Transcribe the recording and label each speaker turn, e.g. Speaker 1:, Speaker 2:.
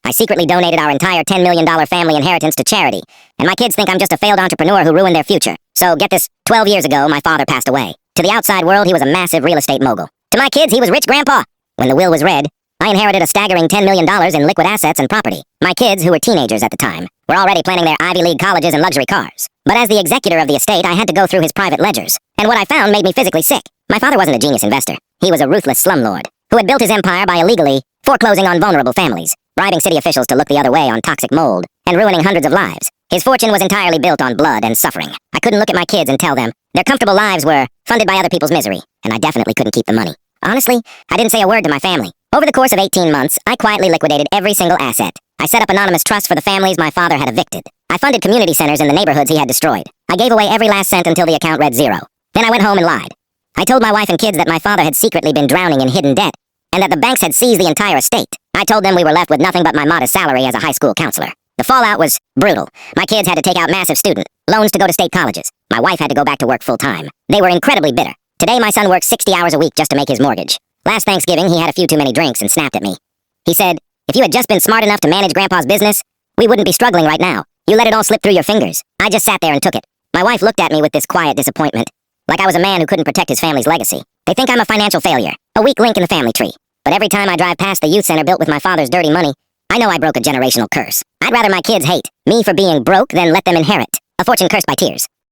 Speaker 1: I secretly donated our entire $10 million family inheritance to charity, and my kids think I'm just a failed entrepreneur who ruined their future. So get this, 12 years ago, my father passed away. To the outside world, he was a massive real estate mogul. To my kids, he was rich grandpa. When the will was read, I inherited a staggering $10 million in liquid assets and property. My kids, who were teenagers at the time, were already planning their Ivy League colleges and luxury cars. But as the executor of the estate, I had to go through his private ledgers. And what I found made me physically sick. My father wasn't a genius investor. He was a ruthless slumlord who had built his empire by illegally foreclosing on vulnerable families, bribing city officials to look the other way on toxic mold, and ruining hundreds of lives. His fortune was entirely built on blood and suffering. I couldn't look at my kids and tell them their comfortable lives were funded by other people's misery, and I definitely couldn't keep the money. Honestly, I didn't say a word to my family. Over the course of 18 months, I quietly liquidated every single asset. I set up anonymous trusts for the families my father had evicted. I funded community centers in the neighborhoods he had destroyed. I gave away every last cent until the account read zero. Then I went home and lied. I told my wife and kids that my father had secretly been drowning in hidden debt, and that the banks had seized the entire estate. I told them we were left with nothing but my modest salary as a high school counselor. The fallout was brutal. My kids had to take out massive student loans to go to state colleges. My wife had to go back to work full-time. They were incredibly bitter. Today my son works 60 hours a week just to make his mortgage. Last Thanksgiving, he had a few too many drinks and snapped at me. He said, "If you had just been smart enough to manage Grandpa's business, we wouldn't be struggling right now. You let it all slip through your fingers." I just sat there and took it. My wife looked at me with this quiet disappointment, like I was a man who couldn't protect his family's legacy. They think I'm a financial failure, a weak link in the family tree. But every time I drive past the youth center built with my father's dirty money, I know I broke a generational curse. I'd rather my kids hate me for being broke than let them inherit a fortune cursed by tears.